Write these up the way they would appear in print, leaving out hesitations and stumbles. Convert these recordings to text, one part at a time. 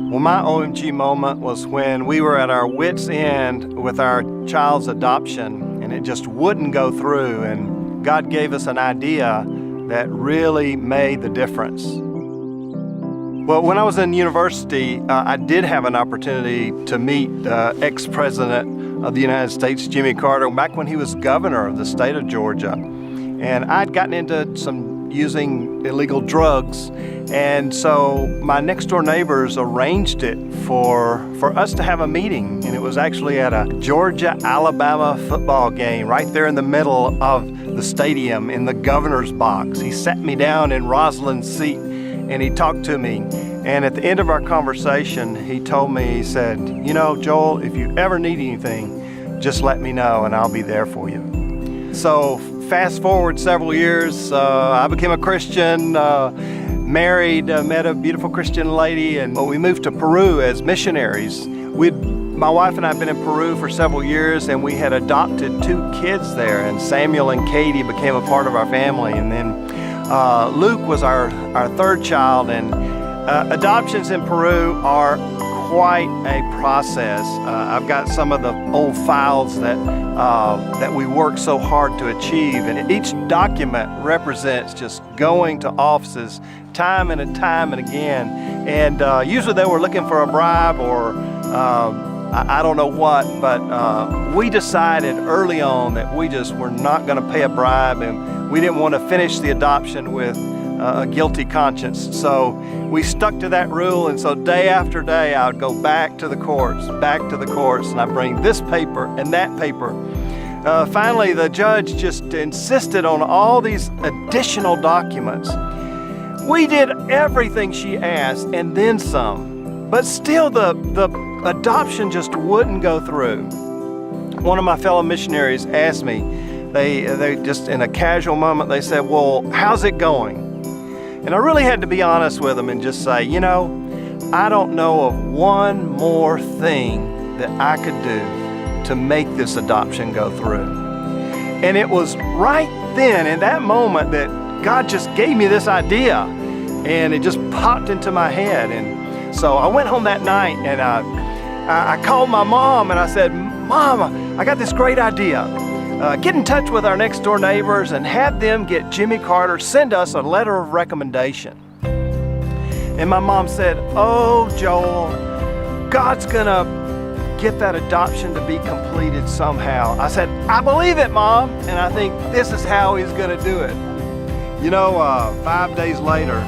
Well, my OMG moment was when we were at our wits' end with our child's adoption, and it just wouldn't go through, and God gave us an idea that really made the difference. Well, when I was in university, I did have an opportunity to meet ex-president of the United States, Jimmy Carter, back when he was governor of the state of Georgia. And I'd gotten into some using illegal drugs, and so my next door neighbors arranged it for us to have a meeting, and it was actually at a Georgia-Alabama football game right there in the middle of the stadium in the governor's box. He sat me down in Rosalind's seat and he talked to me, and at the end of our conversation he told me, he said, "You know, Joel, if you ever need anything, just let me know and I'll be there for you." So fast forward several years, I became a Christian, married, met a beautiful Christian lady, and we moved to Peru as missionaries. My wife and I had been in Peru for several years, and we had adopted 2 kids there, and Samuel and Katie became a part of our family. And then Luke was our 3rd child, and adoptions in Peru are quite a process. I've got some of the old files that we worked so hard to achieve, and each document represents just going to offices time and time and again, and usually they were looking for a bribe or I don't know what, but we decided early on that we just were not going to pay a bribe, and we didn't want to finish the adoption with a guilty conscience. So we stuck to that rule, and so day after day I would go back to the courts, and I'd bring this paper and that paper. Finally, the judge just insisted on all these additional documents. We did everything she asked and then some, but still the adoption just wouldn't go through. One of my fellow missionaries asked me, they just in a casual moment, they said, "Well, how's it going?" And I really had to be honest with them and just say, you know, I don't know of one more thing that I could do to make this adoption go through. And it was right then, in that moment, that God just gave me this idea, and it just popped into my head. And so I went home that night, and I called my mom, and I said, "Mom, I got this great idea. Get in touch with our next door neighbors and have them get Jimmy Carter, send us a letter of recommendation." And my mom said, "Oh, Joel, God's gonna get that adoption to be completed somehow." I said, "I believe it, Mom, and I think this is how he's gonna do it." You know, 5 days later,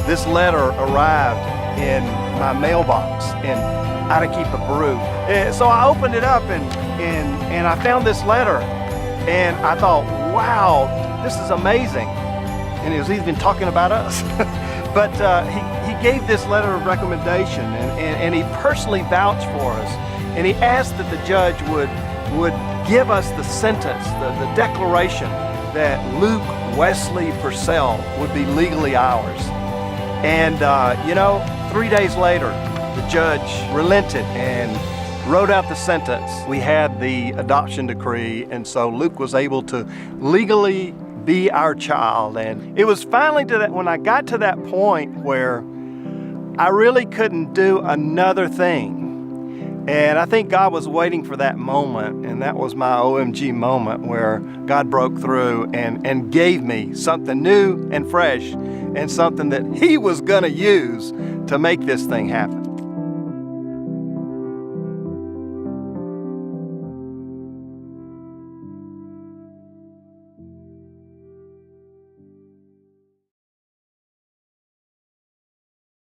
this letter arrived in my mailbox in Arequipa, Peru. And so I opened it up and I found this letter. And I thought, wow, this is amazing. And he was even talking about us. But he gave this letter of recommendation, and he personally vouched for us. And he asked that the judge would give us the sentence, the declaration that Luke Wesley Purcell would be legally ours. And you know, 3 days later, the judge relented and wrote out the sentence. We had the adoption decree, and so Luke was able to legally be our child. And it was finally when I got to that point where I really couldn't do another thing. And I think God was waiting for that moment, and that was my OMG moment where God broke through and gave me something new and fresh, and something that He was gonna use to make this thing happen.